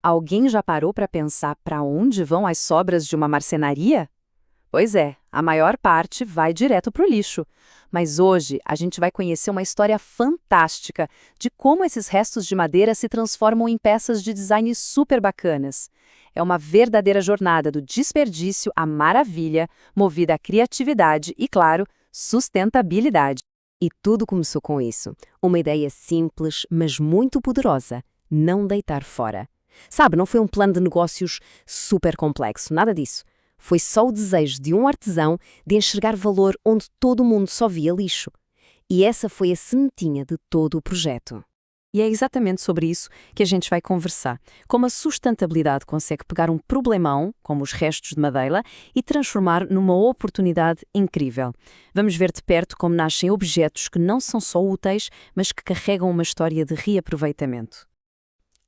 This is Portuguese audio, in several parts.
Alguém já parou para pensar para onde vão as sobras de uma marcenaria? Pois é, a maior parte vai direto para o lixo. Mas hoje a gente vai conhecer uma história fantástica de como esses restos de madeira se transformam em peças de design super bacanas. É uma verdadeira jornada do desperdício à maravilha, movida à criatividade e, claro, sustentabilidade. E tudo começou com isso. Uma ideia simples, mas muito poderosa: não deitar fora. Sabe, não foi um plano de negócios super complexo, nada disso. Foi só o desejo de um artesão de enxergar valor onde todo mundo só via lixo. E essa foi a sementinha de todo o projeto. E é exatamente sobre isso que a gente vai conversar. Como a sustentabilidade consegue pegar um problemão, como os restos de madeira, e transformar numa oportunidade incrível. Vamos ver de perto como nascem objetos que não são só úteis, mas que carregam uma história de reaproveitamento.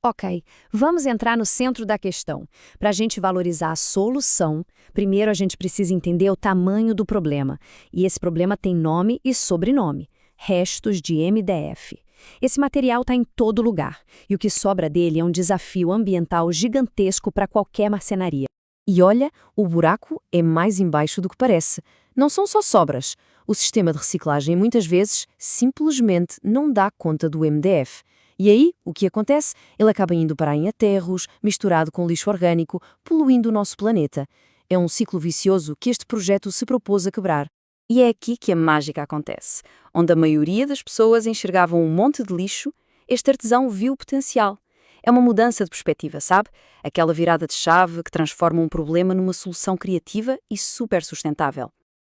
Ok, vamos entrar no centro da questão. Para a gente valorizar a solução, primeiro a gente precisa entender o tamanho do problema. E esse problema tem nome e sobrenome: restos de MDF. Esse material está em todo lugar, e o que sobra dele é um desafio ambiental gigantesco para qualquer marcenaria. E olha, o buraco é mais embaixo do que parece. Não são só sobras. O sistema de reciclagem muitas vezes simplesmente não dá conta do MDF. E aí, o que acontece? Ele acaba indo parar em aterros, misturado com lixo orgânico, poluindo o nosso planeta. É um ciclo vicioso que este projeto se propôs a quebrar. E é aqui que a mágica acontece. Onde a maioria das pessoas enxergavam um monte de lixo, este artesão viu o potencial. É uma mudança de perspectiva, sabe? Aquela virada de chave que transforma um problema numa solução criativa e super sustentável.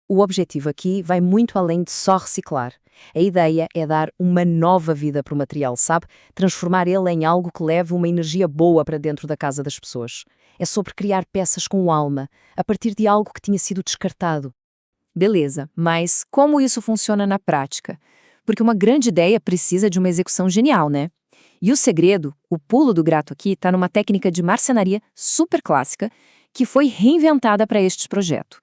O objetivo aqui vai muito além de só reciclar. A ideia é dar uma nova vida para o material, sabe? Transformar ele em algo que leve uma energia boa para dentro da casa das pessoas. É sobre criar peças com alma, a partir de algo que tinha sido descartado. Beleza, mas como isso funciona na prática? Porque uma grande ideia precisa de uma execução genial, né? E o segredo, o pulo do gato aqui, está numa técnica de marcenaria super clássica que foi reinventada para este projeto.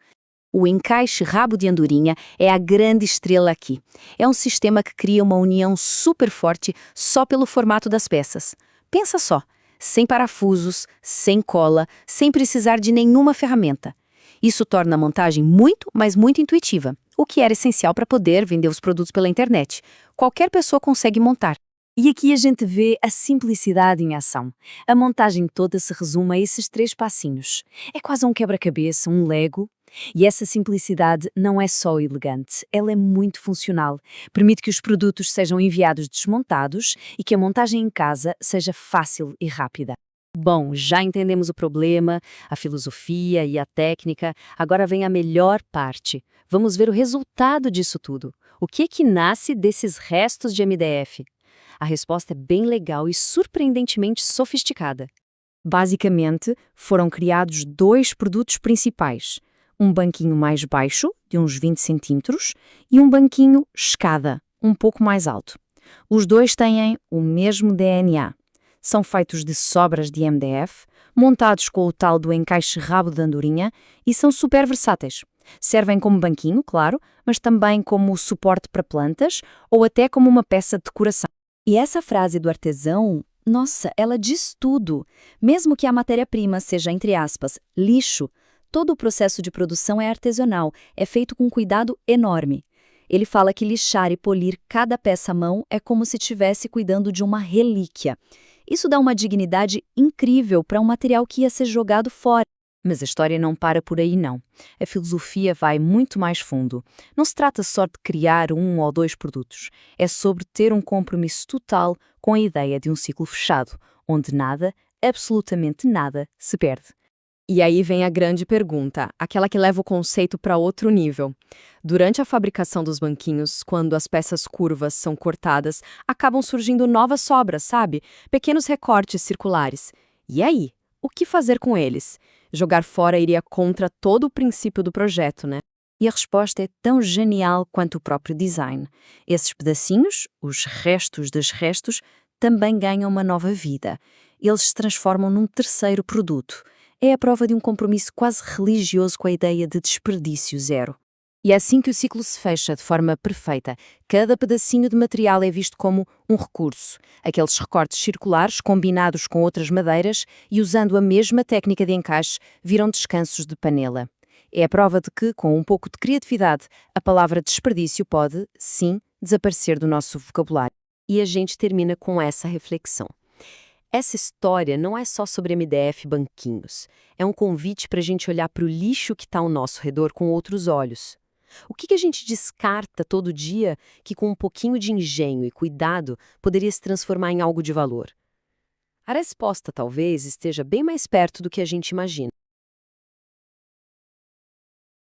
O encaixe rabo de andorinha é a grande estrela aqui. É um sistema que cria uma união super forte só pelo formato das peças. Pensa só, sem parafusos, sem cola, sem precisar de nenhuma ferramenta. Isso torna a montagem muito, mas muito intuitiva, o que era essencial para poder vender os produtos pela internet. Qualquer pessoa consegue montar. E aqui a gente vê a simplicidade em ação. A montagem toda se resume a esses 3 passinhos. É quase um quebra-cabeça, um Lego. E essa simplicidade não é só elegante, ela é muito funcional. Permite que os produtos sejam enviados desmontados e que a montagem em casa seja fácil e rápida. Bom, já entendemos o problema, a filosofia e a técnica, agora vem a melhor parte. Vamos ver o resultado disso tudo. O que é que nasce desses restos de MDF? A resposta é bem legal e surpreendentemente sofisticada. Basicamente, foram criados 2 produtos principais: um banquinho mais baixo, de uns 20 centímetros, e um banquinho escada, um pouco mais alto. Os 2 têm o mesmo DNA. São feitos de sobras de MDF, montados com o tal do encaixe rabo de andorinha e são super versáteis. Servem como banquinho, claro, mas também como suporte para plantas ou até como uma peça de decoração. E essa frase do artesão, nossa, ela diz tudo. Mesmo que a matéria-prima seja, entre aspas, lixo, todo o processo de produção é artesanal, é feito com cuidado enorme. Ele fala que lixar e polir cada peça à mão é como se estivesse cuidando de uma relíquia. Isso dá uma dignidade incrível para um material que ia ser jogado fora. Mas a história não para por aí, não. A filosofia vai muito mais fundo. Não se trata só de criar 1 ou 2 produtos. É sobre ter um compromisso total com a ideia de um ciclo fechado, onde nada, absolutamente nada, se perde. E aí vem a grande pergunta, aquela que leva o conceito para outro nível. Durante a fabricação dos banquinhos, quando as peças curvas são cortadas, acabam surgindo novas sobras, sabe? Pequenos recortes circulares. E aí? O que fazer com eles? Jogar fora iria contra todo o princípio do projeto, né? E a resposta é tão genial quanto o próprio design. Esses pedacinhos, os restos dos restos, também ganham uma nova vida. Eles se transformam num terceiro produto. É a prova de um compromisso quase religioso com a ideia de desperdício zero. E é assim que o ciclo se fecha de forma perfeita. Cada pedacinho de material é visto como um recurso. Aqueles recortes circulares combinados com outras madeiras e usando a mesma técnica de encaixe viram descansos de panela. É a prova de que, com um pouco de criatividade, a palavra desperdício pode, sim, desaparecer do nosso vocabulário. E a gente termina com essa reflexão. Essa história não é só sobre MDF e banquinhos. É um convite para a gente olhar para o lixo que está ao nosso redor com outros olhos. O que a gente descarta todo dia que, com um pouquinho de engenho e cuidado, poderia se transformar em algo de valor? A resposta talvez esteja bem mais perto do que a gente imagina.